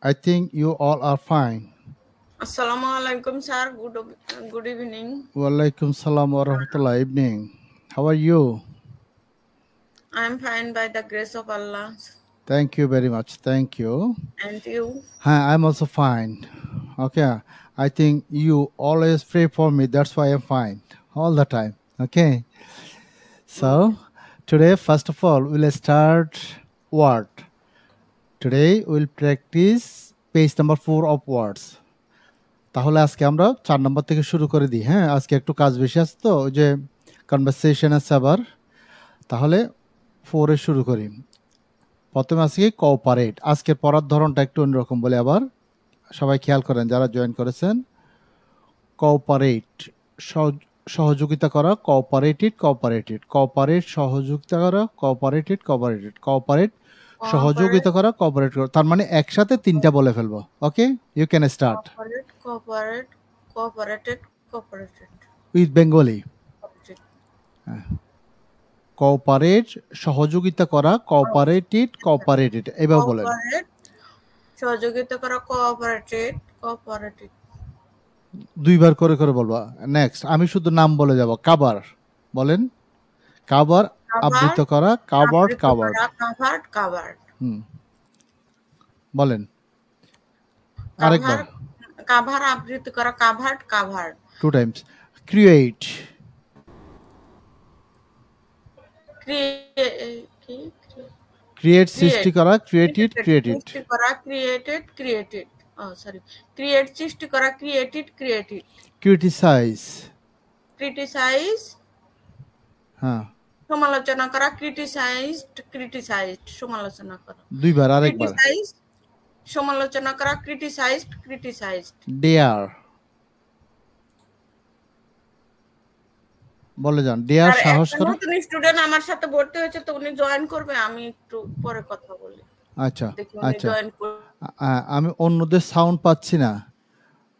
I think you all are fine. Assalamualaikum, sir. Good evening. Walaikum salam wa rahmatullah. Evening. How are you? I am fine by the grace of Allah. Thank you very much. Thank you. And you? Hi, I'm also fine. Okay. I think you always pray for me. That's why I'm fine all the time. Okay. So today, first of all, we'll start word. Today we'll practice page number 4 of words. তাহলে আজকে আমরা 4 নম্বর থেকে শুরু করে দিই। হ্যাঁ, আজকে একটু কাজ বেশি আছে তো ওই যে কনভারসেশন আছে আবার। তাহলে 4 এ শুরু করি। প্রথমে আজকে কোঅপারেট। আজকের পড়ার ধরনটা একটু অন্যরকম বলে আবার সবাই খেয়াল করেন যারা জয়েন করেছেন। কোঅপারেট সহযোগিতা করা, কোঅপারেটেড কোঅপারেটেড, কোঅপারেট সহযোগিতা করা, কোঅপারেটেড কোঅপারেটেড, কোঅপারেট সহযোগিতা করা, কোঅপারেট করা। তার মানে একসাথে তিনটা বলে ফেলবো। Okay, you can start Cooperated. With Bengali. Cooperate সহযোগিতা করা, কোঅপারেটেড কোঅপারেটেড, এবার বলেন। সহযোগিতা করা, কোঅপারেটেড। দুইবার করে করে বলবা। নেক্সট আমি শুধু নাম বলে যাব। কাভার বলেন। কাভার আবৃত করা, কাভার্ড কাভার্ড। বলেন আরেকবার। কাভার আবৃত করা, covered. Two times. Create create সৃষ্টি করা, ক্রিয়েটেড ক্রিয়েটেড। সৃষ্টি করা, ক্রিয়েটেড। ক্রিয়েট সৃষ্টি করা, ক্রিয়েটেড। ক্রিটিসাইজ হ্যাঁ। সমালোচনা করা, ক্রিটিসাইজড সমালোচনা করা। দুইবার আরেকবার। সমালোচনা করা, ক্রিটিসাইজড। ডেয়ার বলে যান। ডেয়ার সাহস করা। নতুন স্টুডেন্ট আমার সাথে ভর্তি হয়েছে তো উনি জয়েন করবে, আমি একটু পরে কথা বলি। আচ্ছা আচ্ছা, আমি অন্যদের সাউন্ড পাচ্ছি না,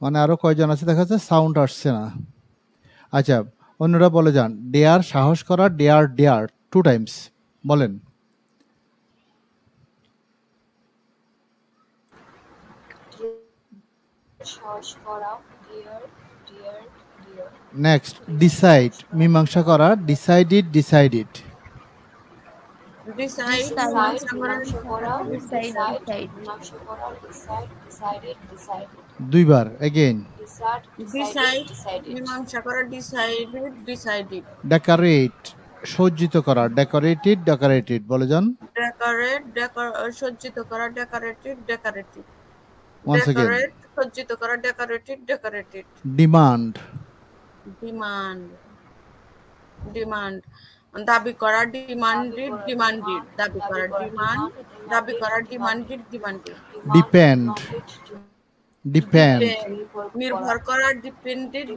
মানে আরো কয়জন আছে দেখা যাচ্ছে সাউন্ড আসছে না। আচ্ছা, অন্যরা বলে যান। ডেয়ার সাহস করা, ডেয়ার টু টাইমস বলেন। নেক্সট ডিসাইড মীমাংসা করা, ডিসাইডেড দুইবার এগেইন। মীমাংসা করা, ডিসাইডেড। ডেকোরেট সজ্জিত করা, ডেকোরেটেড বলে যান। সজ্জিত করা, ডেকোরেটেড। ওয়ান্স अगेन সজ্জিত করা, ডেকোরেটেড। ডিমান্ড দাবি করা, ডিমান্ডেড। দাবি করা, ডিমান্ডেড। ডিপেন্ড নির্ভর করা, ডিপেন্ডেড।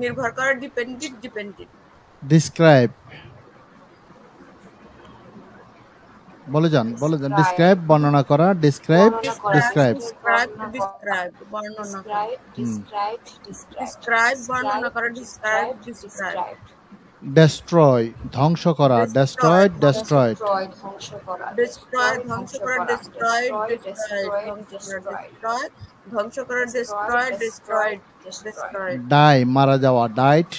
নির্ভর করা, ডিপেন্ডেড। ডিসক্রাইব বলে যান ডিসক্রাইব বর্ণনা করা, ডিসক্রাইব বর্ণনা করা, ডিসক্রাইব। ডেস্ট্রয় ধ্বংস করা, ডেস্ট্রয়েড ধ্বংস করা, ডেস্ট্রয়েড। ডাই মারা যাওয়া, ডাইট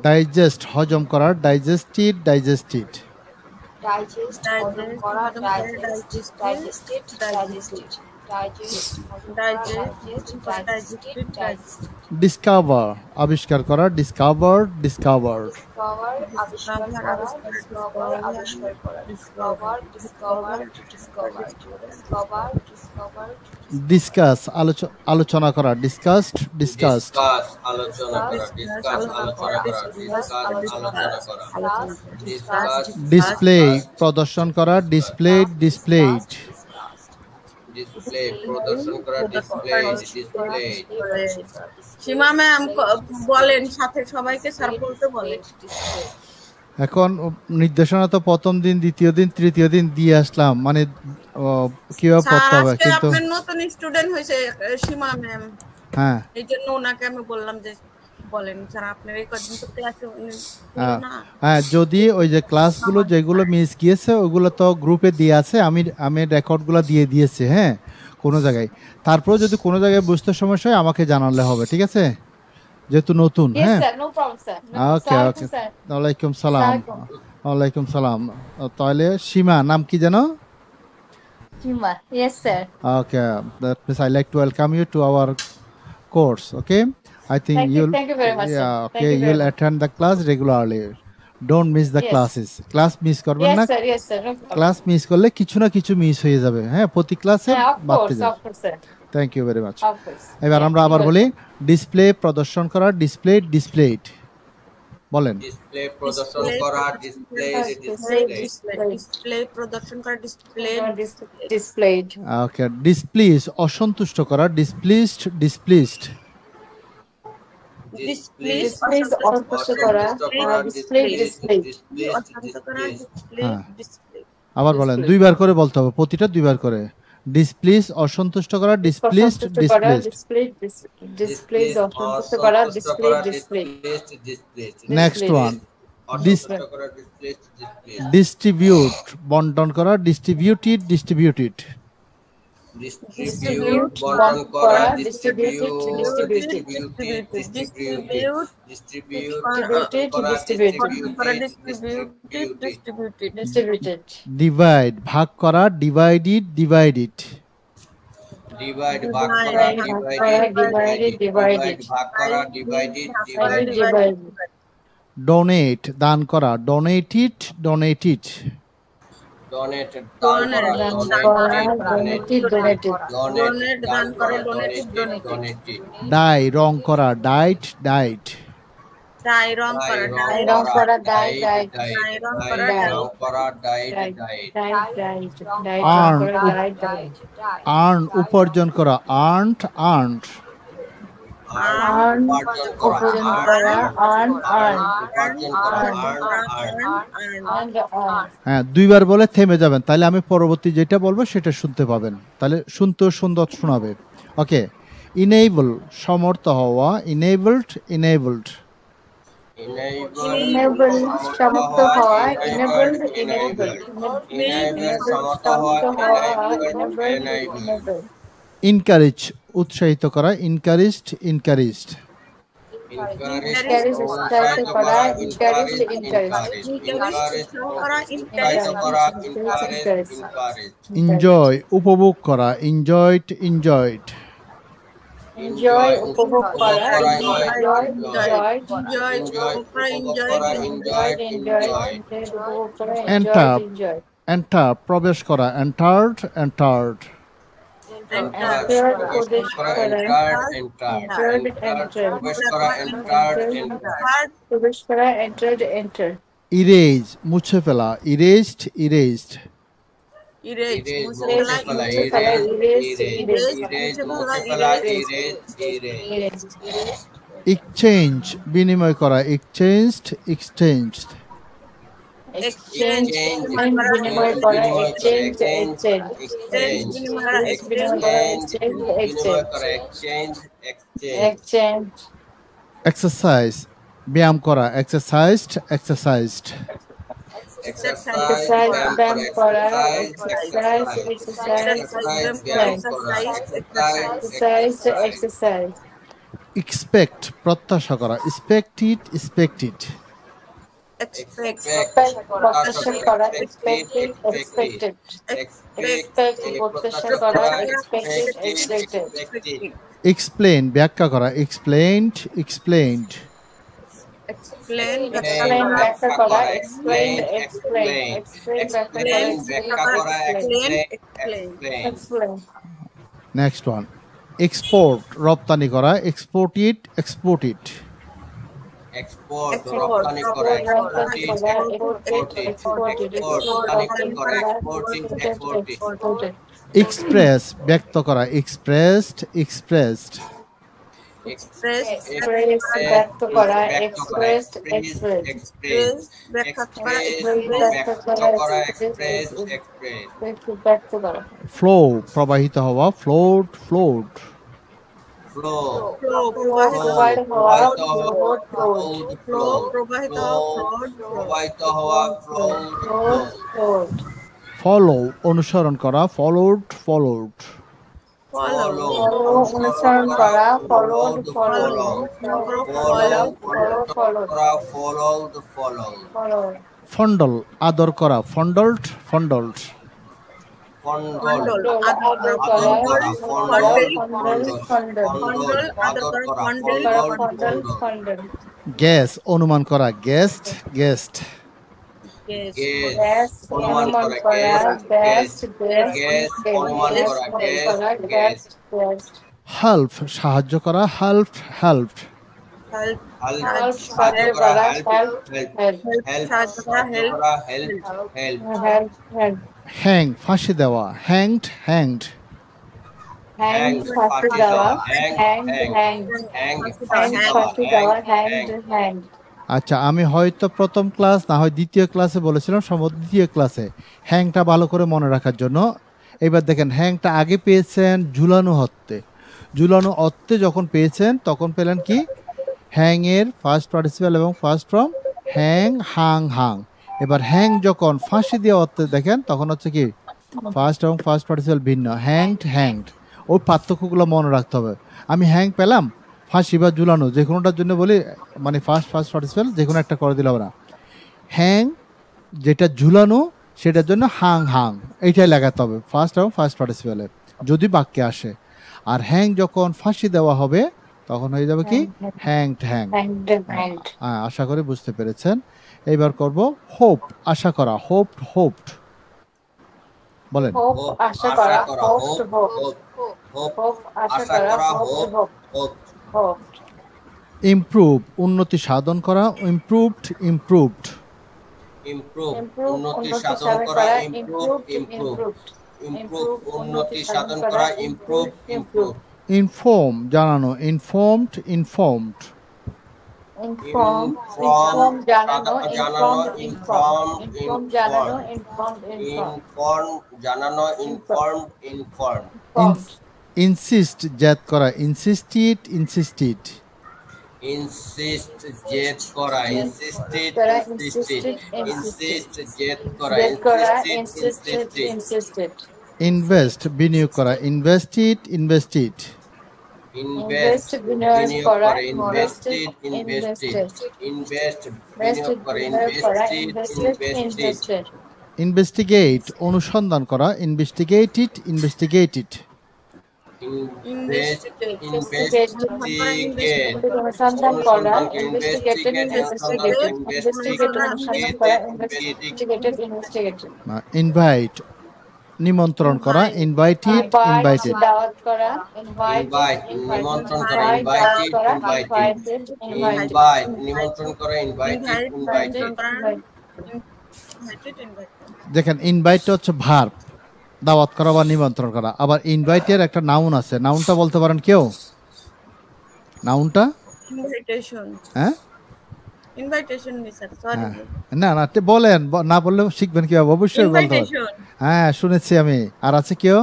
ডাইজেস্ট হজম করা, ডাইজেস্টেড ডিসকভার আবিষ্কার করা, ডিসকভার্ড ডিসকাস আলোচনা করা, ডিসকাসড ডিসপ্লে প্রদর্শন করা, ডিসপ্লেড সীমা ম্যাম বলেন, সাথে সবাইকে স্যার বলতে বলেন। এখন নির্দেশনা তো প্রথম দিন, দ্বিতীয় দিন, তৃতীয় দিন দিয়ে আসলাম, মানে কিভাবে পড়তে হবে। কিন্তু আপনার নতুন স্টুডেন্ট হয়েছে সীমা ম্যাম, হ্যাঁ, এই জন্য ওনাকে আমি বললাম যে বলেন স্যার আপনার এই কদিন তো ক্লাসে ছিল হ্যাঁ না হ্যাঁ, যদি ওই যে ক্লাসগুলো যেগুলো মিস গিয়েছে ওগুলো তো গ্রুপে দিয়ে আছে, আমি আমি রেকর্ডগুলো দিয়ে দিয়েছি, হ্যাঁ, কোনো জায়গায়। তারপরেও যদি কোনো জায়গায় বুঝতে সমস্যা হয় আমাকে জানালে হবে, ঠিক আছে, যেহেতু নতুন। Yes, হ্যাঁ, sir. No problem, sir. No, ওকে Assalamualaikum, ওকে, sir. ওয়ালাইকুম সালাম। Assalamualaikum. ওয়ালাইকুম সালাম। তাহলে সীমা নাম কি জানো? Hima. Yes, sir. Okay, that means I like to welcome you to our course. Okay, I think Thank you very much, sir. yeah, Thank okay, you very you'll much. attend the class regularly. Don't miss the Yes. classes. Class miss করবেন Yes, না। sir. Yes, sir. No problem. Class miss করলে কিছু না কিছু miss হয়ে যাবে, হ্যাঁ, প্রতি ক্লাসে Yeah, বাড়তে যাবে। of course, sir. Thank you very much. Of course. এবার Yeah, আমরা আবার you're বলি, welcome. ডিসপ্লে প্রদর্শন করা, ডিসপ্লেড বলেন। ডিসপ্লে প্রদর্শন করা, ডিসপ্লে ডিসপ্লে প্রদর্শন করা Displayed. ওকে, ডিসপ্লিজ অসন্তুষ্ট করা, ডিসপ্লিসড Displays অসন্তুষ্ট করা, displayed. হ্যাঁ, আবার বলেন, দুইবার করে বলতে হবে, প্রতিটা দুইবার করে। ডিসপ্লিজ অসন্তুষ্ট করা, ডিসপ্লিসড Displays অসন্তুষ্ট করা, displayed. নেক্সট ওয়ান, ডিস্ট্রিবিউট বন্টন করা, ডিস্ট্রিবিউটেড Distribute, বন্টন করা, distributed. Distributed. ডিভাইড ভাগ করা, ডিভাইডেড ডিভাইড ভাগ করা, divided. ভাগ করা, ডিভাইডেড Divided. ডোনেট দান করা, ডোনেটেড ডোনেটেড দান করা, Donated. ডোনেট দান করা, ডোনেটেড ডাই রং করা, ডাইট ডাই রং করা রং করা, dyed. রং করা, ডাইড আর্ন উপার্জন করা, আর্নড উপার্জন করা, হ্যাঁ, দুইবার বলে থেমে যাবেন, তাহলে আমি পরবর্তী যেটা বলবো সেটা শুনতে পাবেন, তাহলে শুনতেও সুন্দর শোনাবে। ওকে, ইনেবল সমর্থ হওয়া, enabled Enabled, সমর্থ হওয়া, enabled. সমর্থ হওয়া, enabled. ইনকারেজ উৎসাহিত করা, encouraged Encouraged, উৎসাহিত করা, encouraged. এনজয় উপভোগ করা, enjoyed Enjoy, উপভোগ করা, enjoyed. Enter, এন্টার প্রবেশ করা, entered Entered, প্রবেশ করা, enter. ইরেজ মুছে ফেলা, erased ইরেজ এক্সচেঞ্জ বিনিময় করা, exchanged Exchange, বিনিময় করা, exchange. Exchange. এক্সারসাইজ ব্যায়াম করা, exercised Exercise, ব্যায়াম করা, exercise. এক্সপেক্ট প্রত্যাশা করা, expected প্রত্যাশা করা, expected. Expect, প্রত্যাশা করা, expected. এক্সপ্লেন ব্যাখ্যা করা, explained এক্সপ্লেন ব্যাখ্যা করা, explained. Explain. Next one, export রপ্তানি করা, exported এক্সপোর্ট রপ্তানি করা, এক্সপ্রেস ব্যক্ত করা, expressed ব্যক্ত করা, expressed. ব্যক্ত করা, ফ্লো প্রবাহিত হওয়া, flowed flow, flow, প্রবাহিত হওয়া, flowed, flowed, flow, প্রবাহিত, flowed, প্রবাহিত হওয়া, flowed, flowed, flowed, ফলো অনুসরণ করা, ফলোড ফলোড। follow, follow, অনুসরণ করা, followed, followed, follow, followed, followed, followed, ফন্ডল আদর করা, ফন্ডলড ফন্ডলড। ফন্ডল, আদর করা, ফন্ডল, ফন্ডল, গ্যাস অনুমান করা, গেস্ট গেস্ট। গ্যাস, অনুমান করা, বেস্ট, বেস্ট, অনুমান করা, বেস্ট, বেস্ট, হেল্প সাহায্য করা, হেল্প হেল্প। help, সাহায্য করা, হেল্প, হেল্প, সাহায্য করা, help, help, help, help, hang ফাঁসি দেওয়া, হ্যাংড হ্যাংড। হ্যাং, ফাঁসি দেওয়া, হ্যাং, হ্যাং, ফাঁসি দেওয়া, হ্যাংড, হ্যাংড। আচ্ছা, আমি হয়তো প্রথম ক্লাস না হয় দ্বিতীয় ক্লাসে বলেছিলাম, সম্ভবত দ্বিতীয় ক্লাসে, হ্যাংটা ভালো করে মনে রাখার জন্য। এবার দেখেন, হ্যাংটা আগে পেয়েছেন ঝুলানো হত্যে। ঝুলানো অর্থে যখন পেয়েছেন তখন পেলেন কি, হ্যাং এর ফার্স্ট পার্টিসিপাল এবং first form hang, Hang, Hang. এবার হ্যাং যখন ফাঁসি দিয়ে অর্থে দেখেন তখন হচ্ছে কি, ফার্স্ট এবং ফার্স্ট পার্টিসিপাল ভিন্ন, হ্যাংড হ্যাংড। ওই পার্থক্যগুলো মনে রাখতে হবে। আমি হ্যাং পেলাম, ফাঁসি বা ঝুলানো যে কোনোটার জন্য বলি, মানে ফার্স্ট পার্টিসিপাল যে কোনো একটা করে দিলে হবে না। হ্যাং যেটা ঝুলানো সেটার জন্য হাং, হাং এইটাই লাগাতে হবে ফার্স্ট এবং ফার্স্ট পার্টিসিপালে যদি বাক্যে আসে। আর হ্যাং যখন ফাঁসি দেওয়া হবে তখন হয়ে যাবে কি, হ্যাংড হ্যাং। Hanged, hanged. আশা করি বুঝতে পেরেছেন। এইবার করব হোপ আশা করা, হোপড হোপড। বলেন। হোপ, আশা করা, হোপড, হোপ, হোপ, আশা করা, হোপড, হোপ, হোপ। ইমপ্রুভ উন্নতি সাধন করা, ইমপ্রুভড ইমপ্রুভড। ইমপ্রুভ, ইমপ্রুভ, উন্নতি সাধন করা, ইমপ্রুভ, ইমপ্রুভ, উন্নতি সাধন করা, ইমপ্রুভ, ইমপ্রুভ। ইনফর্ম জানানো, ইনফর্মড ইনফর্মড। ইনফর্ম, ইনফর্ম জানানো, ইনফর্ম, ইনফর্ম, ইনফর্ম জানানো, ইনফর্ম, ইনফর্ম, ইনফর্ম জানানো, ইনফর্ম, ইনফর্ম। ইনসিস্ট জেদ করা, ইনসিস্টেড ইনসিস্টেড। ইনসিস্ট জেদ করা, ইনসিস্টেড, ইনসিস্টেড, ইনসিস্ট জেদ করা, জেদ করা, ইনসিস্টেড, ইনসিস্টেড, ইনসিস্টেড। ইনভেস্ট বিনিয়োগ করা, ইনভেস্টেড ইনভেস্টেড। ইনভেস্ট বিনিয়োগ করা, ইনভেস্টেড, ইনভেস্টেড, ইনভেস্ট বিনিয়োগ করা, ইনভেস্টেড, ইনভেস্টেড। ইনভেস্টিগেট অনুসন্ধান করা, ইনভেস্টিগেটেড ইনভেস্টিগেটেড। ইনভেস্টিগেট, অনুসন্ধান করা, ইনভেস্টিগেটেড, ইনভেস্টিগেটেড, ইনভেস্টিগেট, অনুসন্ধান করা, ইনভেস্টিগেটেড, ইনভেস্টিগেটেড। ইনভাইট নিমন্ত্রণ করা, ইনভাইটেড ইনভাইটেড। দাওয়াত করা, ইনভাইট, নিমন্ত্রণ করা, ইনভাইট করা, ইনভাইটেড, ইনভাইটেড, ইনভাইট নিমন্ত্রণ করা, ইনভাইটেড, ইনভাইটেড। দেখেন, ইনভাইট হচ্ছে ভার্ব, দাওয়াত করা বা নিমন্ত্রণ করা। আবার ইনভাইটের একটা নাউন আছে, নাউনটা বলতে পারেন কেউ? নাউনটা invitation, হ্যাঁ invitation, sir, sorry, হ্যাঁ, না না বলেন, না বললে শিখবেন কিভাবে? অবশ্যই বলতে হবে। invitation, হ্যাঁ শুনেছি আমি। আর আছে কেউ?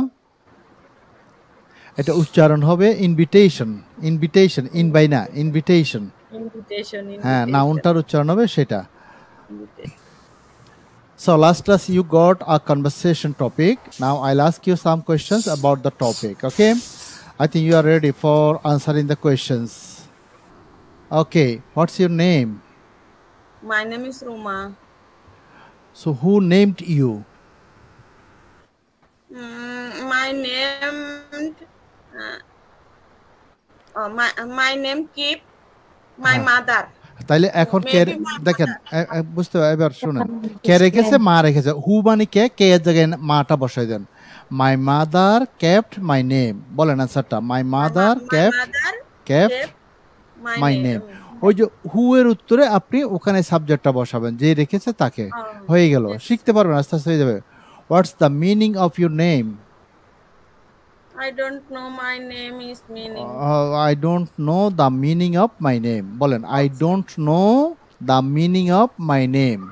এটা উচ্চারণ হবে ইনভিটেশন, ইনভিটেশন, ইনভাই না, ইনভিটেশন। invitation, হ্যাঁ, invitation, নাউনটার উচ্চারণ হবে সেটা। invitation. So last class you got a conversation topic. Now I'll ask you some questions about the topic. Okay, I think you are ready for answering the questions. Okay, what's your name? My name is Ruma. So who named you? My name, my name keep my mother. তাইলে এখন কে দেখেন, বুঝতে এবার শুনেন, কে রেখেছে? মা রেখেছে। হু মানে কে, কে এর জায়গায় মাটা বসাই দেন। My mother kept my name. বলেন অ্যান্সারটা। My mother kept my name. ওই যে হু এর উত্তরে আপনি ওখানে সাবজেক্টটা বসাবেন, যে রেখেছে তাকে। হয়ে গেল, শিখতে পারবেন, আস্তে আস্তে হয়ে যাবে। What's the meaning of your name? I don't know my name is meaning. I don't know the meaning of my name. বলেন, I don't know the meaning of my name.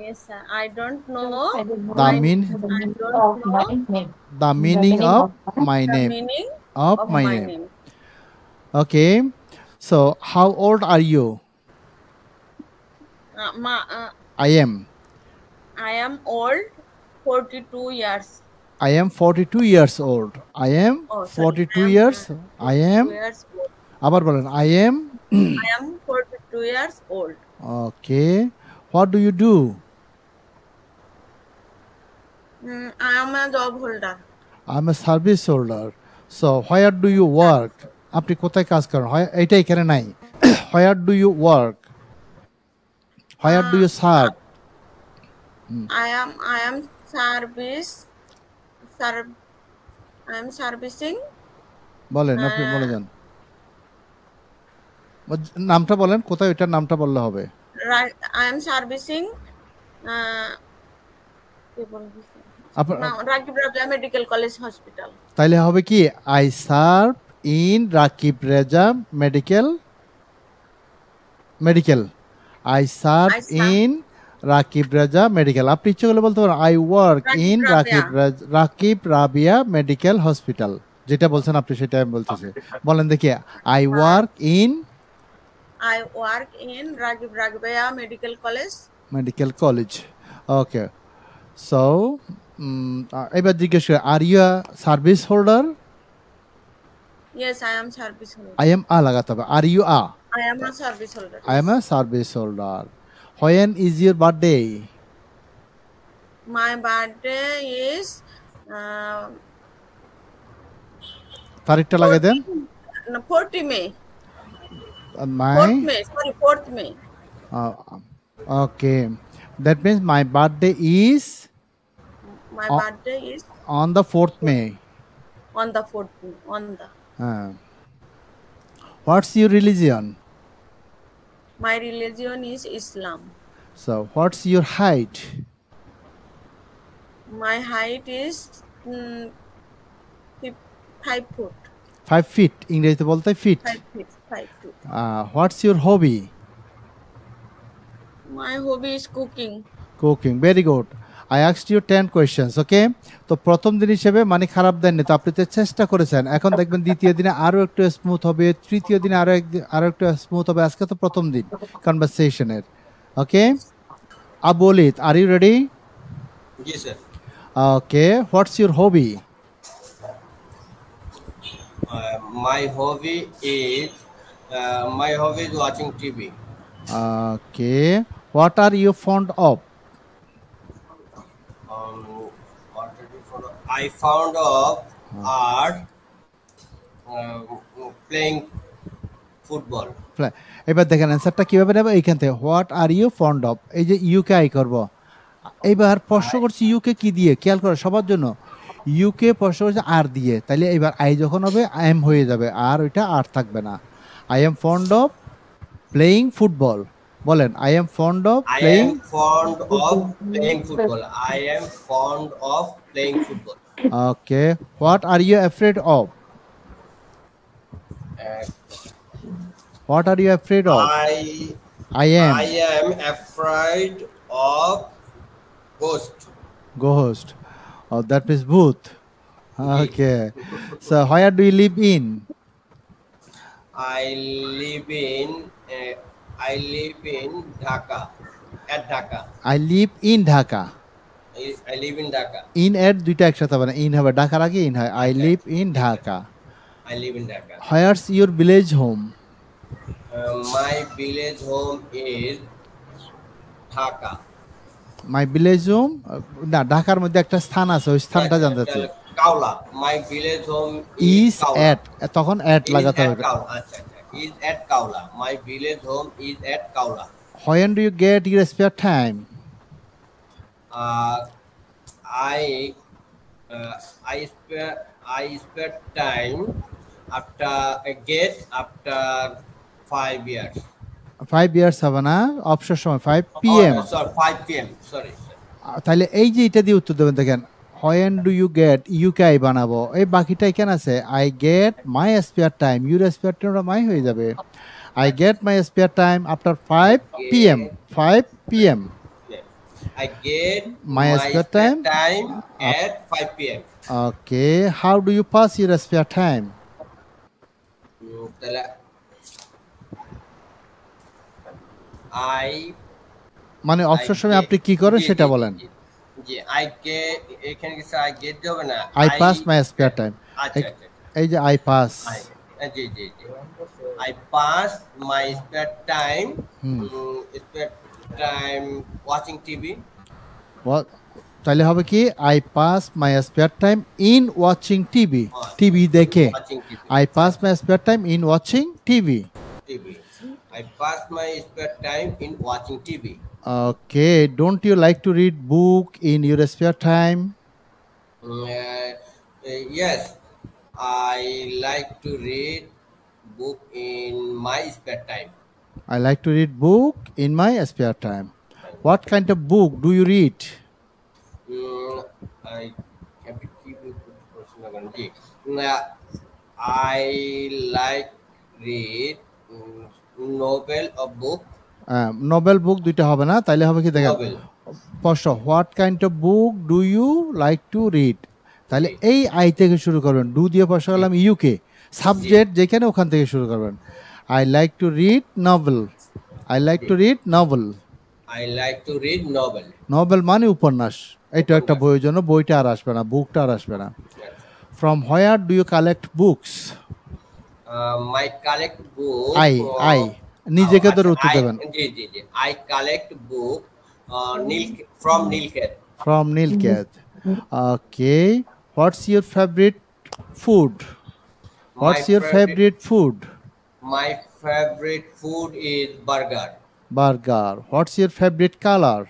Yes, sir. I don't know The my mean I don't of know my name. the meaning of the my meaning name. of my name. Of my name. Okay. So how old are you? I am. I am old, 42 years. I am 42 years old. I am Oh, sorry. 42 years. I 42 am. years old. আবার বলেন I am. I am 42 years old. Okay. What do you do? I am a job holder. I'm a service holder. So where do you work? আপনি কোথায় কাজ করেন? এইটা এখানে নাই। Where do you work? Where do you serve? I am servicing. বলেন আপনি বলে যান। নামটা বলেন, কোথায় এটার নামটা বললে হবে। Right, I am servicing Rakib Raja Medical College Hospital. তাইলে হবে কি I serve in Rakib Raja Medical I serve in Rakib Raja Medical। আপনি ইচ্ছে করলে বলতে পারেন I work in Rakib Rabia Medical Hospital। যেটা বলছেন আপনি সেটা আমি বলতেছি। বলেন দেখি I work in Rakib Rabia Medical College। Okay. So এবার জিজ্ঞেস করি are you service holder? Yes, I am service holder. I am লাগাতে হবে। Are you I am a service holder. I am a service holder. When is your birthday? My birthday is তারিখটা লাগাই দেন। 40 May. My 4th May. Okay. That means my birthday is My birthday is on the 4th May. on the 4th May. What's your religion? My religion is Islam. So what's your height? My height is 5 foot. 5 feet ইংরেজিতে বলতে fit. 5 feet. What's your hobby? My hobby is cooking. Very good. I asked you 10 questions, okay? তো প্রথম দিন হিসেবে মানে খারাপ দেননি, তো আপনি তো চেষ্টা করেছেন। এখন দেখবেন দ্বিতীয় দিনে আরো একটু স্মুথ হবে, তৃতীয় দিনে আরো একটু স্মুথ হবে। আজকে তো প্রথম দিন কনভারসেশনের, ওকে? Abolit, are you ready? Yes, sir. Okay, what's your hobby? My hobby is watching TV. Okay, what are you fond of? I found of art, playing football. এবার দেখেন অ্যান্সারটা কিভাবে নেবে এইখান থেকে what are you fond of, এই যে UK I করব। এইবার প্রশ্ন করছি ইউকে কি দিয়ে, খেয়াল করো সবার জন্য। ইউকে প্রশ্ন করছে আর দিয়ে, তাহলে এবার আই যখন হবে আই এম হয়ে যাবে, আর ওইটা আর থাকবে না। I am fond of playing football. বলেন I am fond of playing football. I am fond of playing football. Okay, what are you afraid of? What are you afraid of? I am afraid of ghost. Oh, that is booth. Okay. So where do you live in? I live in Dhaka. At Dhaka. I live in Dhaka. I live in Dhaka. In এর দুইটা একসাথে হবে না, in হবে ঢাকার আগে in হয়। I live in Dhaka. I live in Dhaka. Where's your village home? My village home is Dhaka. My village home না, ঢাকার মধ্যে একটা স্থান আছে, ওই স্থানটা জানতে চাই। Kaula. My village home is Kaula. at, তখন at লাগাতে হবে। আচ্ছা, is at Kaula. My village home is at Kaula. When do you get your spare time? I spare time after 5 years. 5 years হবে না, অবসর সময় 5 PM। Sorry, 5 PM. Sorry. তাহলে এই যে এটা দিয়ে উত্তর দেবেন। দেখেন when do you get, UK I বানাবো, এই বাকিটা এখানে আছে I get my spare time, your spare time মাই হয়ে যাবে। I get my spare time after 5 PM 5 PM। I get my spare time at 5 PM. Okay, how do you pass your spare time? তাহলে I মানে অবসর সময় আপনি কি করেন সেটা বলেন। জি I get এখানে কি I get হবে না I pass my spare time। আচ্ছা এই যে I pass, G I pass my spare time watching TV তাহলে হবে কি I pass my spare time in watching TV, TV দেখে। watching TV I pass my spare time in watching TV। I pass my spare time in watching TV Okay, don't you like to read book in your spare time? Yes, I like to read book in my spare time. I like to read book in my spare time। What kind of book do you read? I have to keep it I like read novel or book novel book দুইটা হবে না, তাইলে হবে কি দেখেন novel প্রশ্ন what kind of book do you like to read, তাহলে এই আই থেকে শুরু করবেন, ডু দিয়ে প্রশ্ন করলাম ইউকে, সাবজেক্ট যেখানে ওখান থেকে শুরু করবেন। I like to read novel, I like to read novel. I like to read novel novel মানে উপন্যাস, এটা একটা বইয়ের জন্য, বইটা আর আসবে না, বুকটা আর আসবে না। From where do you collect books? my collect book I নিজেকে ধরে উত্তর দেবেন। জি I collect book from Nilkhet From Nilkhet। Okay, what's your favorite food? What's your favorite food? My favorite food is burger. Burger। What's your favorite color?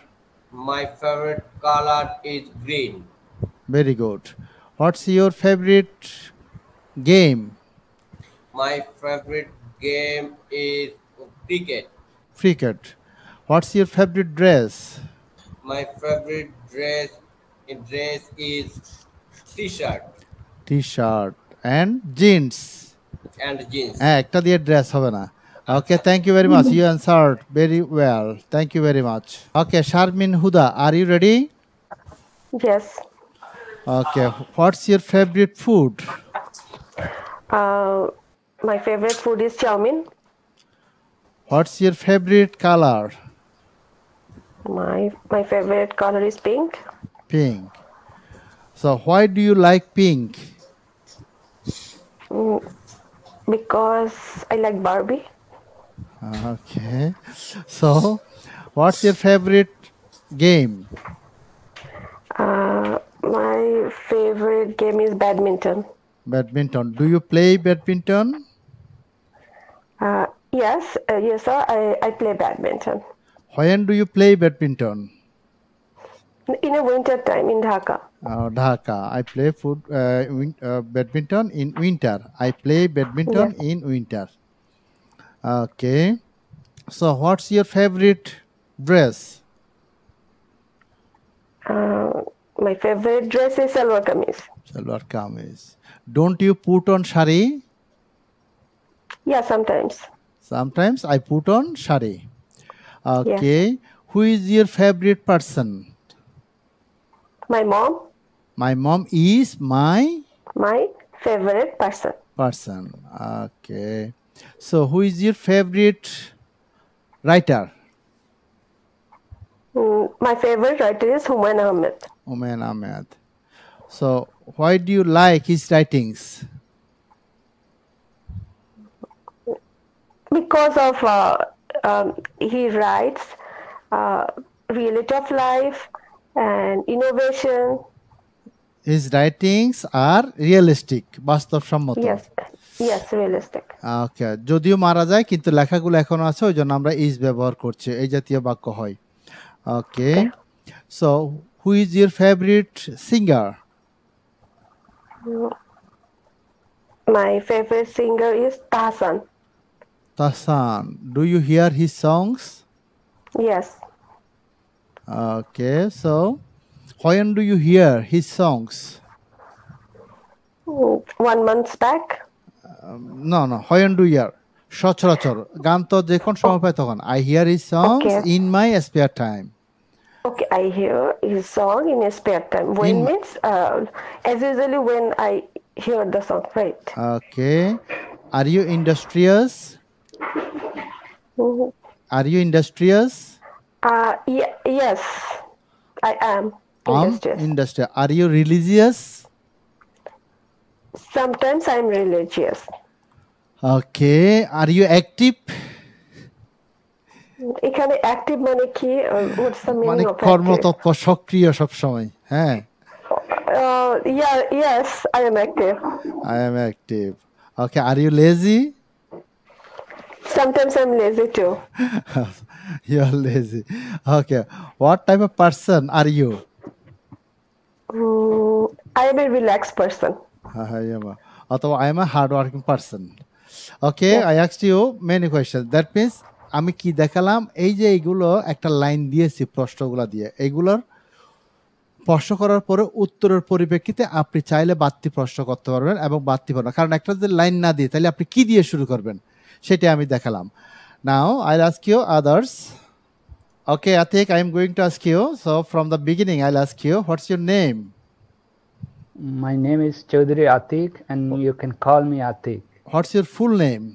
My favorite color is green. Very good। What's your favorite game? My favorite game is cricket. Cricket। What's your favorite dress? My favorite dress is t-shirt T-shirt and jeans। and jeans. হ্যাঁ, একটা দিয়ে dress হবে না। Okay, thank you very much. You answered very well. Thank you very much. Okay, Sharmin Huda, are you ready? Yes. Okay, what's your favorite food? My favorite food is chow mein. What's your favorite color? My favorite color is pink. Pink। So why do you like pink? Because I like Barbie. Okay, so what's your favorite game? My favorite game is badminton. Badminton। Do you play badminton? Yes, sir. I play badminton. When do you play badminton? In a winter time in Dhaka. Dhaka। I play badminton in winter। I play badminton in winter। Okay, so what's your favorite dress? My favorite dress is salwar kameez. Salwar kameez। Don't you put on shari? Yeah, sometimes. Sometimes I put on shari। Okay, who is your favorite person? My mom. My mom is my My favorite person. Okay, so who is your favorite writer? My favorite writer is Humayun Ahmed. Humayun Ahmed। So why do you like his writings? Because of he writes reality of life and innovation. His writings are realistic, বাস্তবসম্মত। Yes, realistic. ওকে, যদিও মারা যায় কিন্তু লেখাগুলো এখনো আছে, ওই জন্য আমরা ইজ ব্যবহার করছি, এই জাতীয় বাক্য হয়। Okay, so who is your favourite singer? My favorite singer is Tahsan. Tahsan। Do you hear his songs? Yes. Okay, so when do you hear his songs? 1 month back. No, when do you hear? সচরাচর গান তো যখন সময় পাই তখন। I hear his songs in my spare time। Okay, I hear his song in his spare time. When means as usually when I hear the song, right? Okay, Are you industrious? Mhm. Are you industrious? Yes, I am industrious. Industrious. Are you religious? Sometimes I'm religious. Okay. Are you active? এখানে active মানে কি? What's the মানে meaning of active? কর্মতৎপর সক্রিয় সবসময়। হ্যাঁ। Yes, I am active. I am active. Okay. Are you lazy? Sometimes I'm lazy too. You are lazy. Okay. What type of person are you? I am a relaxed person. অথবা I am a hardworking person. Okay, Yes. I asked you many questions. That means আমি কি দেখালাম, এই যে এইগুলো একটা line দিয়েছি প্রশ্নগুলো দিয়ে, এইগুলোর প্রশ্ন করার পরে উত্তরের পরিপ্রেক্ষিতে আপনি চাইলে বাড়তি প্রশ্ন করতে পারবেন এবং বাড়তি পারবেন, কারণ একটা যদি লাইন না দিয়ে তাহলে আপনি কি দিয়ে শুরু করবেন সেটা আমি দেখালাম। Now I'll ask you others. Okay, Atik, I'm going to ask you. So from the beginning I'll ask you, what's your name? My name is Chaudhary Atik and you can call me Atik. What's your full name?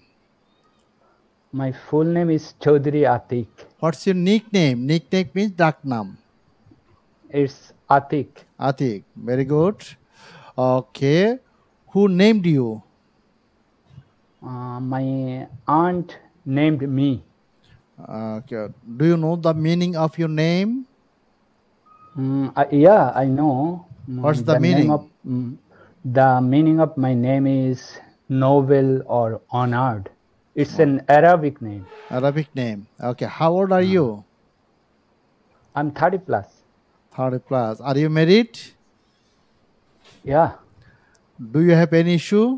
My full name is Chaudhary Atik. What's your nickname? Nickname means dark name. It's Atik. Atik, very good. Okay, who named you? My aunt named me. Okay, do you know the meaning of your name? Yeah, I know. What's the meaning? The meaning of my name is noble or honored. It's an Arabic name. Arabic name. Okay, how old are you? I'm 30 plus. 30 plus. Are you married? Yeah. Do you have any issue?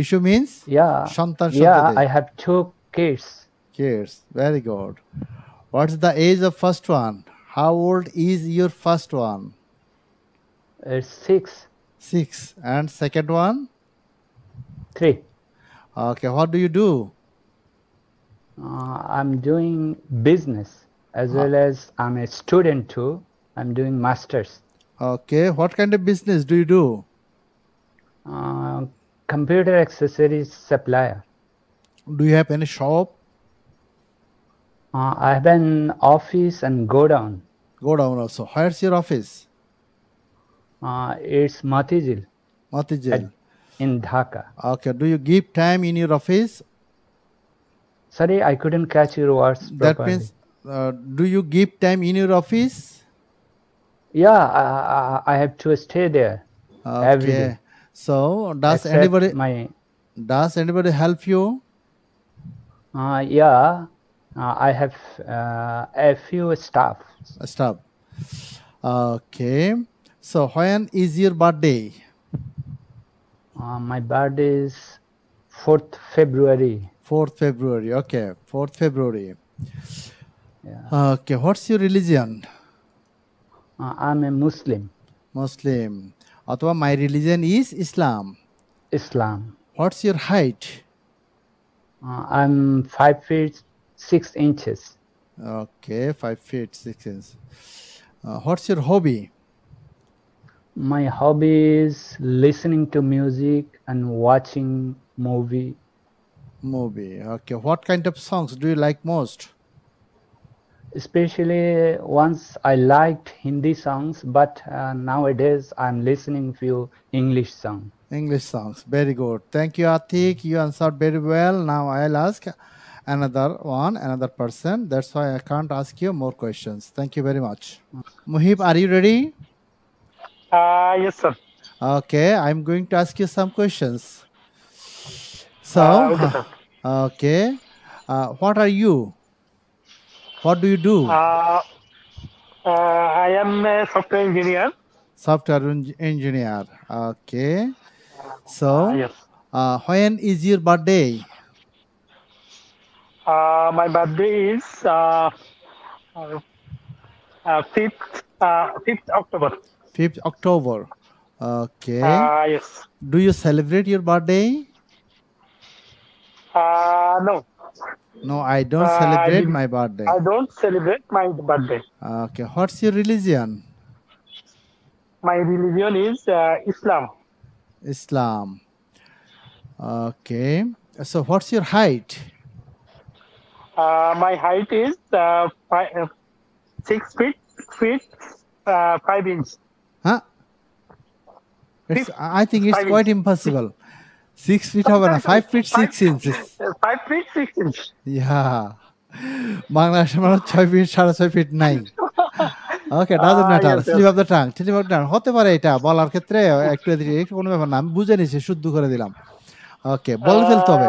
Issue means? Yeah. Shantan Yeah, Shantade. I have 2 kids. Kids. Very good. What's the age of first one? How old is your first one? It's 6. 6. And second one? 3. Okay, what do you do? I'm doing business as well as I'm a student too. I'm doing masters. Okay, what kind of business do you do? Computer accessories supplier. Do you have any shop? I have an office and go down. Go down also. Where's your office? It's Matijil Matijil. in Dhaka. Okay, do you give time in your office? Sorry, I couldn't catch your words properly. That means, do you give time in your office? Yeah, I have to stay there every day. So does Except anybody help you? Yeah, I have a few staff. Stop. Okay. So when is your birthday? My birthday is 4th February. 4th February. Okay, 4th February. Yeah. Okay, what's your religion? I'm a Muslim. Muslim. Atwa my religion is Islam. Islam. What's your height? I'm 5 feet 6 inches. Okay, 5 feet 6 inches. What's your hobby? My hobby is listening to music and watching movie. Okay, what kind of songs do you like most? Especially once I liked Hindi songs, but nowadays I'm listening few English songs. English songs. Very good. Thank you, Atik. You answered very well. Now I'll ask another person. That's why I can't ask you more questions. Thank you very much. Muhib, are you ready? Yes, sir. Okay, I'm going to ask you some questions. So, Okay, sir. okay, what are you? What do you do? I am a software engineer. Software engineer. Okay. So, Yes. when is your birthday? My birthday is 5th October. 5th October. Okay. Yes. Do you celebrate your birthday? No, No, I don't celebrate my birthday. I don't celebrate my birthday. Okay. What's your religion? My religion is Islam. Islam. Okay. So what's your height? My height is 6 feet 5 inches. Huh? I think it's 5 quite inch. impossible. 6 feet হবে না, 5 feet 6 inches. 5 feet 6 inches. Yeah. বাংলাদেশের মানুষ 6 fit 6.5 feet নাই। Okay, doesn't matter, slip of the tongue, slip of the tongue হতে পারে, এটা বলার ক্ষেত্রে একটু এদিকে কোনো ব্যাপার না, আমি বুঝে নিছি, শুদ্ধ করে দিলাম। ওকে, বলে ফেলতে হবে।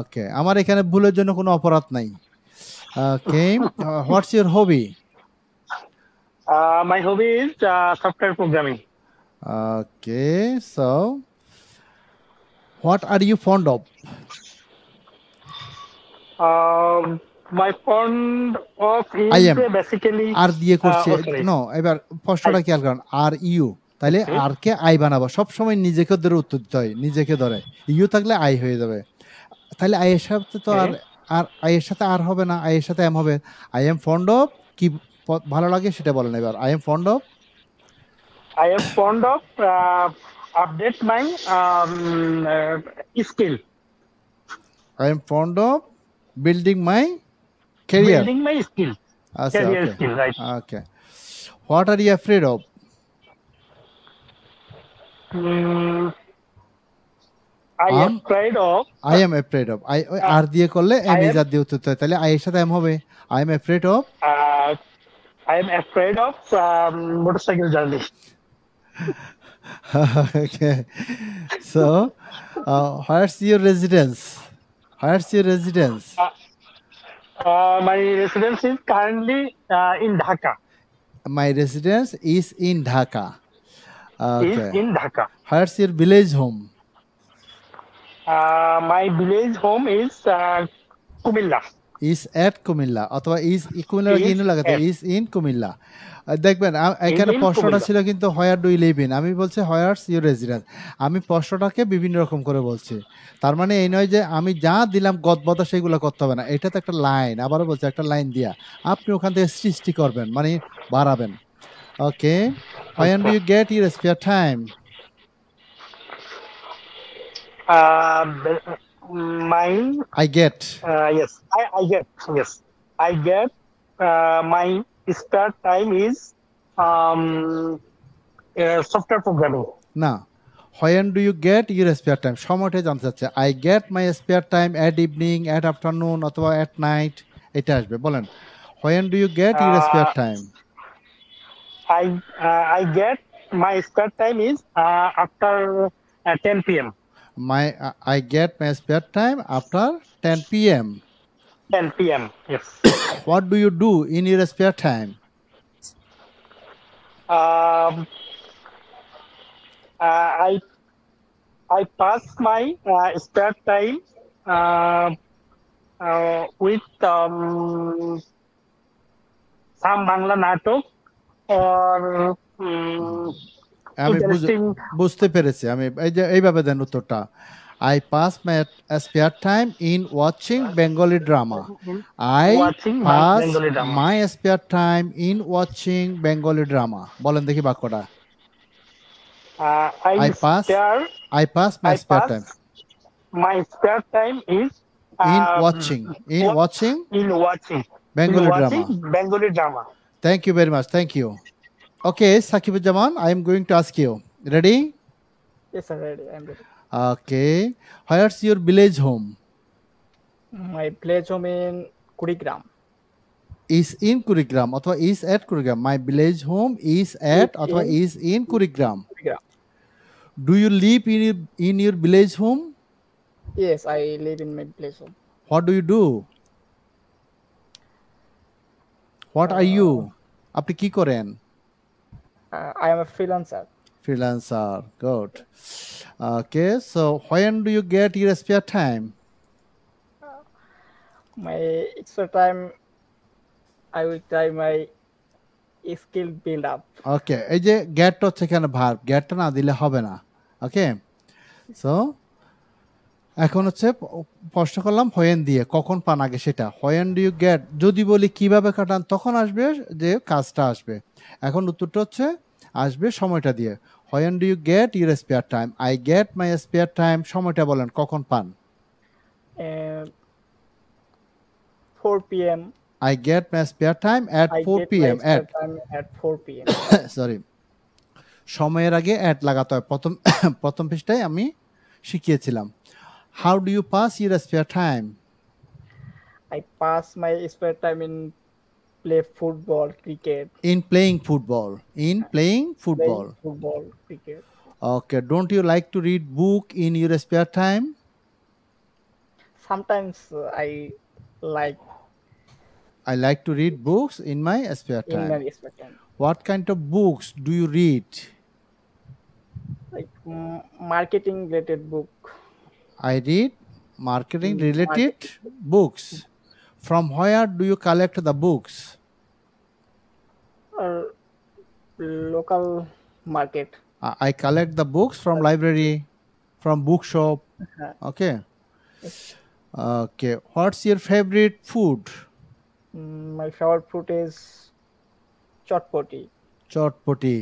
ওকে, আমার এখানে ভুলের জন্য কোনো অপরাধ নাই। Okay, what's your hobby? My hobby is software programming. Okay, so what are you fond of? My fond of I is am. basically আর দিয়ে করছে sorry. নো, এবার প্রশ্নটা খেয়াল করেন, আর ইউ, তাইলে আর কে আই বানাবো, সবসময় নিজেকে ধরে উত্তর দিতে হয়, নিজেকে ধরে, ইউ থাকলে আই হয়ে যাবে, তাহলে আই এর সাথে তো আর আই এর সাথে আর হবে না, আই এর সাথে এম হবে। আই এম ফন্ড অফ, কি ভালো লাগে সেটা বলেন এবার। I am fond of, I am fond of update my skill, I am fond of building my career. building my skill, আচ্ছা, career okay skill, right? Okay. What are you afraid of? I am afraid of. I am afraid of, I আর দিয়ে করলে M is আর দিয়ে উত্তর দিতে হয়, তাহলে I এর সাথে এম হবে। I am afraid of, I am afraid of motorcycle journey. Okay, so where's your residence? Where's your residence? My residence is currently in Dhaka. My residence is in Dhaka. Is Okay, in Dhaka. where's your village home? My village home is Kumilla. Is at Kumilla, অথবা is Comilla in লাগাতে, is in Kumilla। দেখবেন এখানে in প্রশ্নটা Kumilla. ছিল কিন্তু where do you live in, আমি বলছি হোয়ারস your residence, আমি প্রশ্নটাকে বিভিন্ন রকম করে বলছি, তার মানে এই নয় যে আমি যা দিলাম গদবদা সেগুলো করতে হবে না, এটা তো একটা লাইন, আবারও বলছি একটা লাইন দিয়া আপনি ওখান থেকে সৃষ্টি করবেন, মানে বাড়াবেন। Okay, when do you get your spare time? Mine. I get, Yes, I get. Yes, I get. My spare time is software programming. না, when do you get your spare time সময়টা জানতে চাচ্ছে। I get my spare time at evening, at afternoon অথবা at night, এটা আসবে। বলেন, when do you get your spare time? I get my spare time is after 10 p.m. I get my spare time after 10 p.m. 10 p.m. Yes. What do you do in your spare time? I pass my spare time with some Bangla natok or আমি interesting. বুঝতে পেরেছি, আমি এইভাবে দেন উত্তরটা। I pass my spare time in watching Bengali drama. I Watching pass Bengali drama. my spare time in watching Bengali drama. বলেন দেখি বাক্যটা। I pass my spare time My spare time is in watching Bengali drama. Bengali drama. Thank you very much. Thank you. Okay, Sakibuzzaman, I am going to ask you. Ready? Yes, sir. Ready. I'm ready. Okay. Where's your village home? My village home in Kurigram. Is in Kurigram অথবা is at Kurigram. My village home is at অথবা is in Kurigram. Do you live in your village home? Yes, I live in my village home. What do you do? What are you? আপনি কি করেন? I am a freelancer. Freelancer. Good. Okay, so when do you get your spare time? My extra time, I will try my skill build up. Okay, এই যে get হচ্ছে এখানে verb, getটা না দিলে হবে না। ওকে, সো এখন হচ্ছে প্রশ্ন করলাম হোয়েন দিয়ে, কখন পান আগে সেটা। হোয়েন ডু ইউ গেট, যদি বলি কিভাবে কাটান তখন আসবে যে কাজটা আসবে। এখন উত্তরটা হচ্ছে আসবে সময়টা দিয়ে। When do you get your spare time? I get my spare time, সময়টা বলেন কখন পান। uh, 4 p.m. I get my spare time at I 4 get p.m. my spare at time at 4 p.m. Sorry সময়ের আগে অ্যাট লাগাতে হয় প্রথম পৃষ্ঠায় আমি শিখিয়েছিলাম how do you pass your spare time I pass my spare time in play football, cricket. in playing football Playing football, cricket. Okay, don't you like to read book in your spare time? Sometimes I like to read books in my spare in time. my spare time, What kind of books do you read? like marketing related book. I read marketing related books. From where do you collect the books? Or local market. I collect the books from library, from bookshop. Okay. Okay. What's your favorite food? My favorite food is chotpoti. Chotpoti.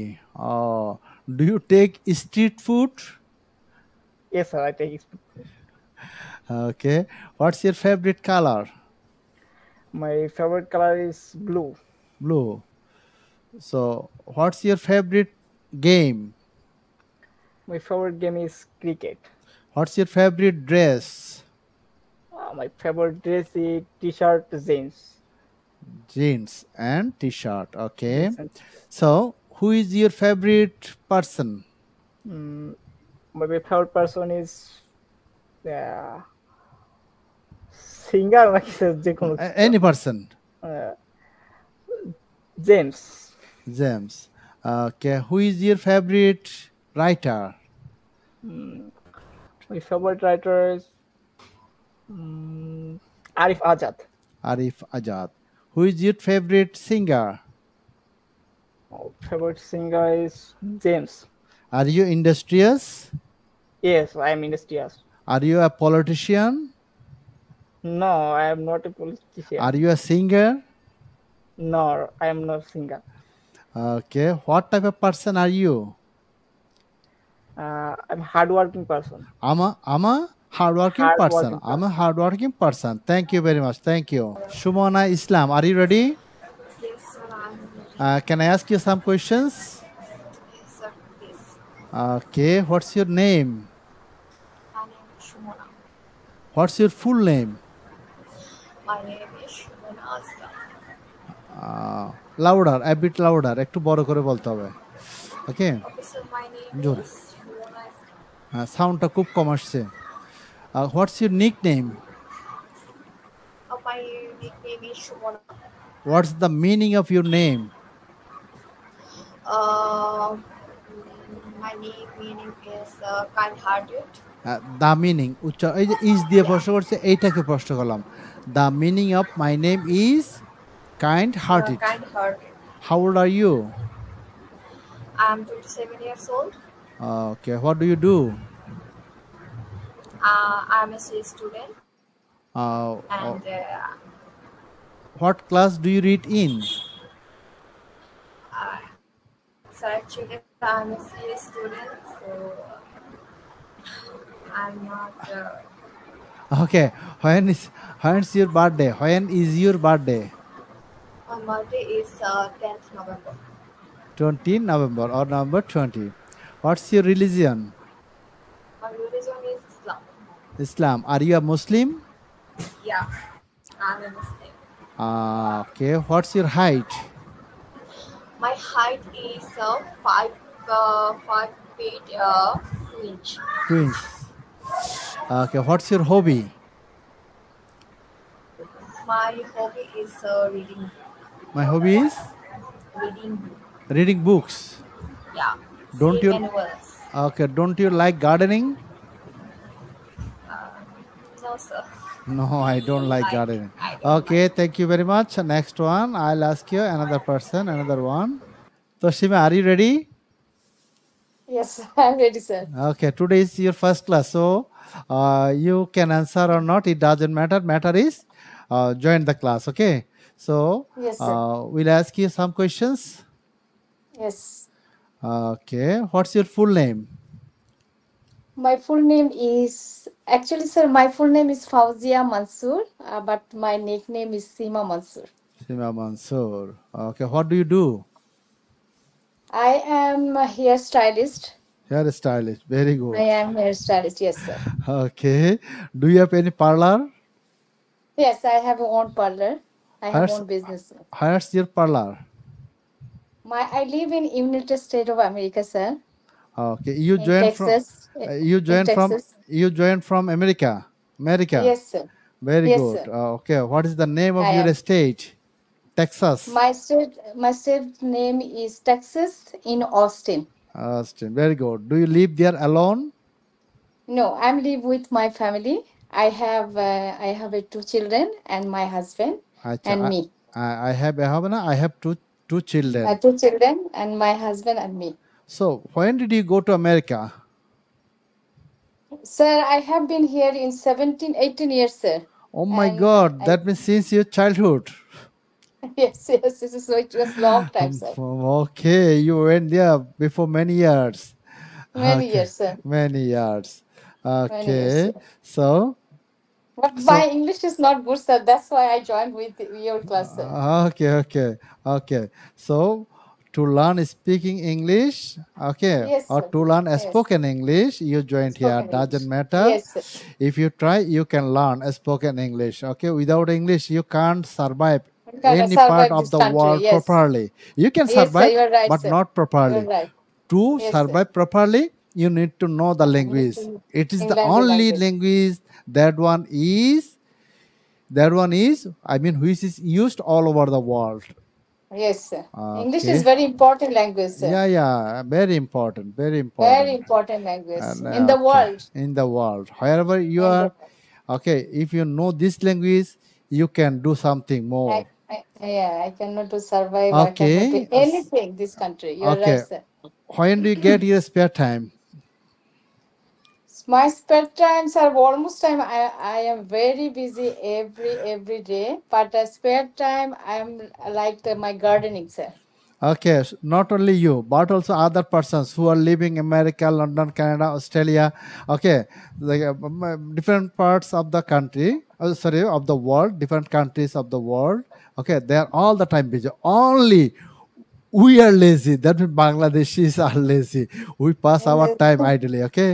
Do you take street food? Yes, sir, I take it. Okay. What's your favorite color? My favorite color is blue. Blue. So, what's your favorite game? My favorite game is cricket. What's your favorite dress? My favorite dress is t-shirt, jeans. Jeans and t-shirt. Okay. So, who is your favorite person? My favorite person is singer. Any person. James. James. Okay. Who is your favorite writer? My favorite writer is Arif Azad. Arif Azad. Who is your favorite singer? Favorite singer is James. Are you industrious? Yes, I am industrious. Are you a politician? No, I am not a politician. Are you a singer? No, I am not singer. Okay. What type of person are you? I'm hardworking person. I'm a hardworking person. I'm a hardworking person. Thank you very much. Thank you. Shumona Islam, are you ready? Yes, sir. Can I ask you some questions? Yes, sir. Yes. Okay. What's your name? My name is Shumona. What's your full name? My name is Shumona Aslam. Louder, a bit louder. একটু বড় করে বলতে হবে। Okay? Okay, sir. My name জোরে। is Shumona Aslam. সাউন্ডটা খুব কম আসছে। What's your nickname? My nickname is Shumona. What's the meaning of your name? My meaning is kind-hearted. The meaning. এই যে is দিয়ে প্রশ্ন করছে এইটাকে প্রশ্ন করলাম। The meaning of my name is kind-hearted. Kind-hearted. How old are you? I'm 27 years old. Okay. What do you do? I'm a C student. And what class do you read in? so actually I'm a C student, so I'm not. Okay. When's your birthday? When is your birthday? My birthday is 10th November. 20 November or November 20. What's your religion? My religion is Islam. Islam. Are you a Muslim? Yeah, I'm a Muslim. Okay. What's your height? My height is 5 feet 2 inch. 2 inch. Okay. What's your hobby? My hobby is reading. My hobby is Reading. reading books. Yeah. Don't you? Novels. Okay. Don't you like gardening? No, sir. No, I don't like gardening. Okay. Thank you very much. Next one. I'll ask you another person. Another one. Toshima, are you ready? Yes, I'm ready, sir. Okay. Today is your first class, so you can answer or not. It doesn't matter. Matter is join the class. Okay. So Yes, sir. we'll ask you some questions. Yes. Okay. What's your full name? My full name is actually, sir. My full name is Fauzia Mansoor, but my nickname is Seema Mansoor. Seema Mansoor. Okay, what do you do? I am a hairstylist. Hairstylist. Very I good. am hairstylist. Yes, sir. Okay. Do you have any parlor? Yes, I have a own parlor. I have Where's, own business. where's your parlor? I live in United States of America, sir. Okay. You In joined from Texas. you In joined from Texas. you joined from America. America. Yes, sir. Very Yes, good. sir. Okay. What is the name of I your am. state? Texas. My state name is Texas in Austin. Austin. Very good. Do you live there alone? No, I'm live with my family. I have 2 children and my husband and me. I have two children. 2 children and my husband and me. So when did you go to America? Sir, I have been here in 18 years, sir. Oh my And God, that means since your childhood. yes, so it was long time, sir. Okay, you went there before many years. Many Okay, years, sir. many years. Many years, Okay, sir. so But so my English is not good, sir. That's why I joined with your class, sir. okay. So to learn speaking English, okay, Yes, or sir. to learn Yes. spoken English, you joined here. Spoken English. Doesn't matter. Yes, sir. If you try, you can learn spoken English. Okay, without English, you can't survive We cannot any part survive of this the country. world Yes. properly. You can Yes, sir. survive, You are right, but sir. not You are properly. right. To Yes, sir. survive properly, you need to know the language. It is the Learn the only language. language I mean, which is used all over the world. Yes, sir. English is Okay. very important language, sir. Yeah, very important, very Very important. important language And in the okay, world. in the world, wherever you In the are, okay, if you know this language, you can do something more. I cannot do survive. I cannot do Okay, anything this country. You are okay. right, sir. When do you get your spare time? My spare times are almost time. I am very busy every day. But spare time, I'm like my gardening, sir. Okay, not only you, but also other persons who are living America, London, Canada, Australia. Okay, like different parts of the country. Of the world, different countries of the world. Okay, they are all the time busy. Only we are lazy. That means Bangladeshis are lazy. We pass our time idly. Okay.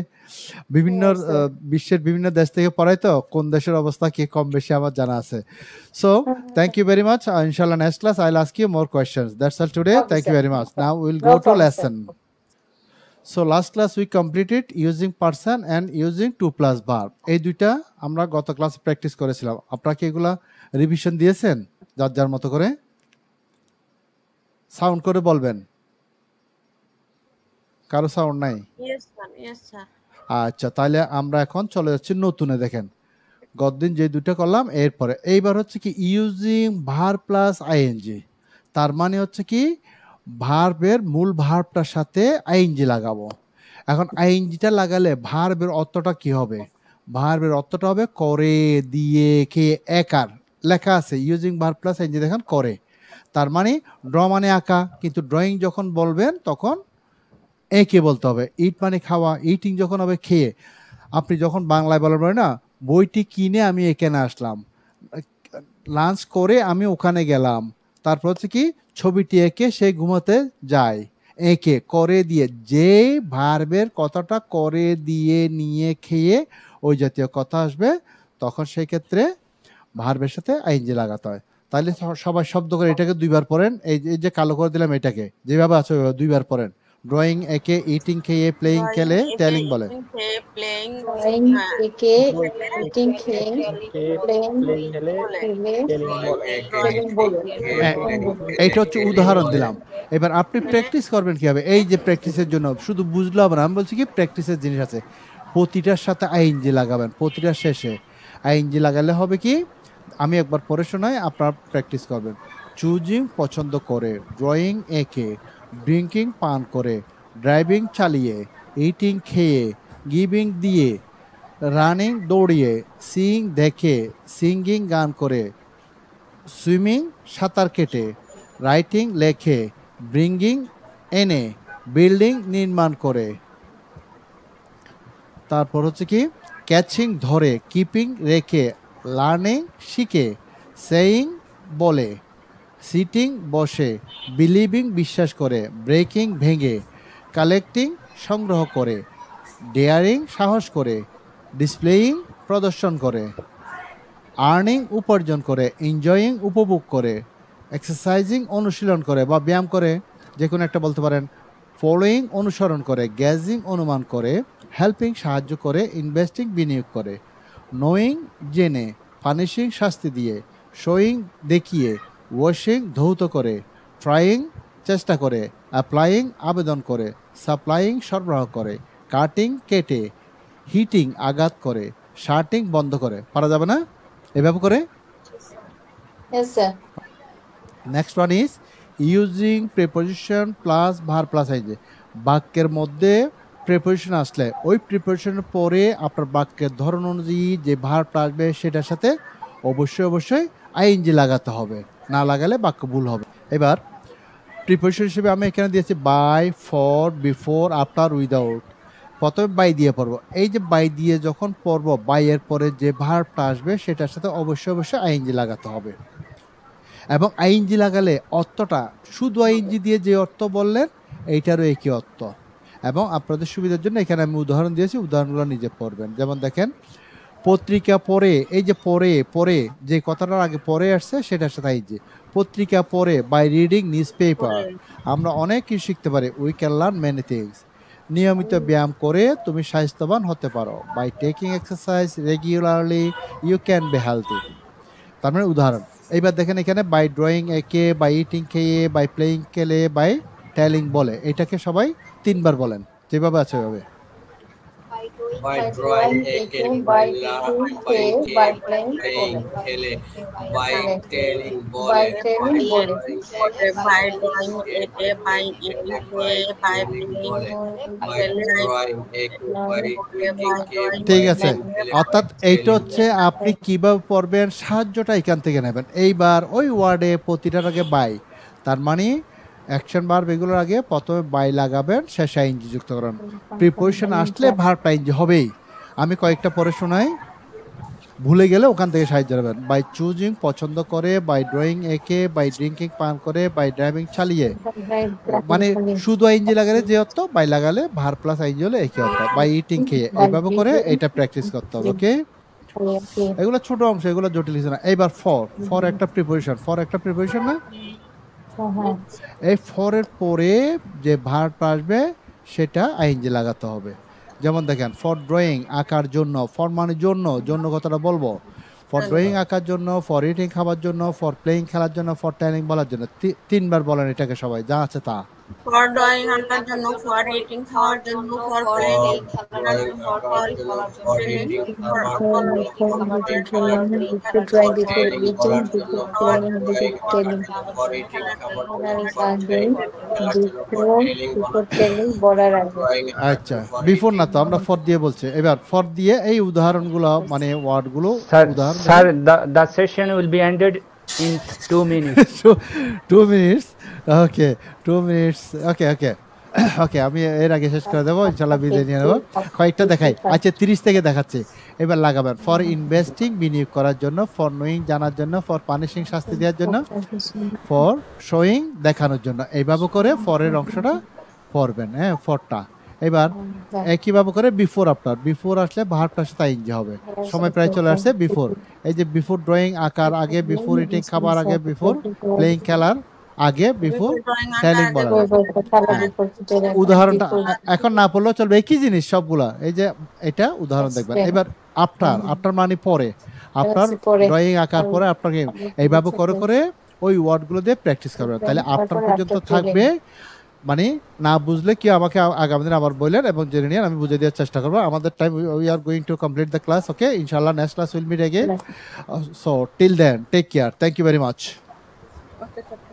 বিভিন্ন Yes, sir. বিশ্বের বিভিন্ন দেশ থেকে পড়াই তো কোন দেশের অবস্থা কি কম বেশি আমার জানা আছে so thank you very much ইনশাআল্লাহ next class I will ask you more questions that's all today Okay, thank you sir. Very much now will No go to problem, sir. Lesson so last class we completed using person and using to plus verb এই দুইটা আমরা গত ক্লাসে practice করেছিলাম আপনারা কি এগুলা revision দিয়েছেন যার যার মতো করে সাউন্ড করে বলবেন কারো সাউন্ড নাই Yes, sir. Yes, sir. আচ্ছা তাহলে আমরা এখন চলে যাচ্ছি নতুনে দেখেন গতদিন যে দুটো করলাম এরপরে এইবার হচ্ছে কি ইউজিং ভার্ব প্লাস আইএনজি তার মানে হচ্ছে কি ভার্বের মূল ভার্বটার সাথে আইএনজি লাগাবো এখন আইএনজিটা লাগালে ভার্বের অর্থটা কি হবে ভার্বের অর্থটা হবে করে দিয়ে খেয়ে একার লেখা আছে ইউজিং ভার্ব প্লাস আইএনজি দেখেন করে তার মানে ড্র মানে আঁকা কিন্তু ড্রয়িং যখন বলবেন তখন একে বলতে হবে ইট মানে খাওয়া ইটিং যখন হবে খেয়ে আপনি যখন বাংলায় বলবেন না বইটি কিনে আমি এখানে আসলাম লাঞ্চ করে আমি ওখানে গেলাম তারপর হচ্ছে কি ছবিটি এঁকে সে ঘুমাতে যায় এঁকে করে দিয়ে যে ভার্বের কথাটা করে দিয়ে নিয়ে খেয়ে ওই জাতীয় কথা আসবে তখন সেই ক্ষেত্রে ভার্বের সাথে আইএনজি লাগাতে হয় তাহলে সবাই শব্দ করে এটাকে দুইবার পড়েন এই যে কালো করে দিলাম এটাকে যেভাবে আছে ওইভাবে দুইবার পড়েন ড্রয়িং একে ইটিং খেয়ে প্লেইং খেলে টেলিং বলে Playing, Drawing, একে, eating, খেয়ে, playing, telling, বলে। এইটা হচ্ছে উদাহরণ দিলাম এবার আপনি প্র্যাকটিস করবেন কিভাবে এই যে প্র্যাকটিসের জন্য শুধু বুঝলো হবে না আমি বলছি কি প্র্যাকটিসের জিনিস আছে প্রতিটার সাথে আইএনজি লাগাবেন প্রতিটার শেষে আইএনজি লাগালে হবে কি আমি একবার পড়ে শোনাই আপনারা প্র্যাকটিস করবেন চুজিং পছন্দ করে ড্রয়িং এঁকে ড্রিঙ্কিং পান করে ড্রাইভিং চালিয়ে ইটিং খেয়ে গিভিং দিয়ে রানিং দৌড়িয়ে সিং দেখে সিঙ্গিং গান করে সুইমিং সাঁতার কেটে রাইটিং লেখে ব্রিঙ্গিং এনে বিল্ডিং নির্মাণ করে তারপর হচ্ছে কি ক্যাচিং ধরে, কিপিং রেখে, লার্নিং শিখে, সেইং বলে, সিটিং বসে, বিলিভিং বিশ্বাস করে, ব্রেকিং ভেঙে, কালেক্টিং সংগ্রহ করে, ডেয়ারিং সাহস করে, ডিসপ্লেইং প্রদর্শন করে, আর্নিং উপার্জন করে, এনজয়িং উপভোগ করে, এক্সারসাইজিং অনুশীলন করে বা ব্যায়াম করে, যে কোনো একটা বলতে পারেন, ফলোয়িং অনুসরণ করে, গ্যাজিং অনুমান করে, হেল্পিং সাহায্য করে, ইনভেস্টিং বিনিয়োগ করে, নোয়িং জেনে, পানিশিং শাস্তি দিয়ে, শোয়িং দেখিয়ে, ওয়াশিং ধৌত করে, ট্রাইং চেষ্টা করে, অ্যাপ্লাইং আবেদন করে, সাপ্লাইং সরবরাহ করে, কাটিং কেটে, হিটিং আঘাত করে, শার্টিং বন্ধ করে। পারা যাবে না এভাবে করে? Yes, sir. Next one is using preposition plus verb plus ing. বাক্যের মধ্যে প্রিপোজিশন আসলে ওই প্রিপোজিশনের পরে আপনার বাক্যের ধরন অনুযায়ী যে ভার আসবে সেটার সাথে অবশ্যই আইএনজি লাগাতে হবে, না লাগালে বাক্য ভুল হবে। এবার প্রিপোজিশন হিসেবে আমি এখানে দিয়েছি by, for, before, after, without. প্রথমে বাই দিয়ে পড়বো। এই যে বাই দিয়ে যখন পড়বো, বাইয়ের পরে যে ভার্বটা আসবে সেটার সাথে অবশ্যই আইএনজি লাগাতে হবে। এবং আইএনজি লাগালে অর্থটা শুধু আইএনজি দিয়ে যে অর্থ বললেন এইটারও একই অর্থ। এবং আপনাদের সুবিধার জন্য এখানে আমি উদাহরণ দিয়েছি, উদাহরণগুলো নিজে পড়বেন। যেমন দেখেন, পত্রিকা পড়ে, এই যে পড়ে যে কথাটার আগে পড়ে আসছে সেটার সাথে আইএনজি। পত্রিকা পড়ে, বাই রিডিং নিউজ পেপার আমরা অনেক কিছু শিখতে পারি, we can learn many things. নিয়মিত ব্যায়াম করে তুমি স্বাস্থ্যবান হতে পারো, by taking exercise regularly you can be healthy. তার মানে উদাহরণ। এইবার দেখেন এখানে বাই ড্রয়িং একে, বাই ইটিং খেয়ে, বাই প্লেয়িং খেলে, বাই টেলিং বলে। এটাকে সবাই 3 বার বলেন, যেভাবে আছে ওইভাবে। by drawing একে, by laughing, by playing খেলে, by telling বলে, by drawing একে, by eating খেয়ে, by playing by drawing একে, by eating খেয়ে, ঠিক আছে। অর্থাৎ এইটা হচ্ছে আপনি কিভাবে পড়বেন, সাহায্যটা এখান থেকে নেবেন। এইবার ওই ওয়ার্ডে প্রতিটার আগে বাই, তার মানে অ্যাকশন ভার্ব এগুলোর আগে প্রথমে বাই লাগাবেন, শেষে আইএনজি যুক্ত করেন। প্রিপোজিশন আসলে ভার্বটা আইএনজি হবেই। আমি কয়েকটা পরে শোনাই, ভুলে গেলে ওখান থেকে সাহায্য নেবেন। বাই চুজিং পছন্দ করে, বাই ড্রয়িং একে, বাই ড্রিঙ্কিং পান করে, বাই ড্রাইভিং চালিয়ে। মানে শুধু আইএনজি লাগালে যে অর্থ, বাই লাগালে ভার্ব প্লাস আইএনজি হলে একই অর্থ। বাই ইটিং খেয়ে, এইভাবে করে এটা প্র্যাকটিস করতে হবে। ওকে, এগুলো ছোট অংশ, এগুলো জটিল কিছু না। এইবার ফর একটা প্রিপোজিশন না? এই ফরের পরে যে ভার্ব আসবে সেটা আইএনজি লাগাতে হবে। যেমন দেখেন, ফর ড্রয়িং আঁকার জন্য, ফর মানে জন্য কথাটা বলবো, ফর ড্রয়িং আঁকার জন্য, ফর ইটিং খাবার জন্য, ফর প্লেয়িং খেলার জন্য, ফর টেলিং বলার জন্য। 3 বার বলেন এটাকে সবাই, যা আছে তা। for drawing আঁকার জন্য, for eating খাওয়ার জন্য, for playing খেলার জন্য, for eating আচ্ছা, বিফোর না তো, আমরা ফর দিয়ে বলছি। এবার ফর দিয়ে এই উদাহরণগুলো মানে ওয়ার্ডগুলো উদাহরণ। Sir, the session will be ended in 2 minutes. 2 minutes. Okay, 2 minutes. ওকে ওকে, আমি এর আগে শেষ করে দেবো, ইনশাল্লাহ বিদায় নিয়ে নেবো। কয়েকটা দেখাই। আচ্ছা, 30 থেকে দেখাচ্ছে। এবার লাগাবেন ফর ইনভেস্টিং বিনিয়োগ করার জন্য, ফর নোয়িং জানার জন্য, ফর পানিশিং শাস্তি দেওয়ার জন্য, ফর শোয়িং দেখানোর জন্য। এইভাবে করে ফরের অংশটা পড়বেন, হ্যাঁ, ফরটা। এবার একইভাবে করে বিফোর আফটার, বিফোর আসলে ভার্বটার সাথে আইএনজি হবে। সময় প্রায় চলে আসছে। বিফোর, এই যে বিফোর ড্রয়িং আঁকার আগে, বিফোর ইটিং খাবার আগে, বিফোর প্লেয়িং খেলার আগে, বিফোর টেলিং বলা। উদাহরণটা এখন না পড়লেও চলবে, একই জিনিস সবগুলা। এই যে এটা উদাহরণ দেখবেন। এবার আফটার মানে পরে, আফটার ড্রয়িং আঁকার পরে আফটার গেম। এইভাবে করে করে ওই ওয়ার্ডগুলো দিয়ে প্র্যাকটিস করবেন, তাহলে আফটার পর্যন্ত থাকবে। মানে না বুঝলে কি আমাকে আগামী দিন আবার বললেন এবং জেনে নিয়ে আমি বুঝে দেওয়ার চেষ্টা করবো। আমাদের time, we are going to complete the class. Okay, ইনশাআল্লাহ next class will meet again. So till then take care, thank you very much. Okay, sir.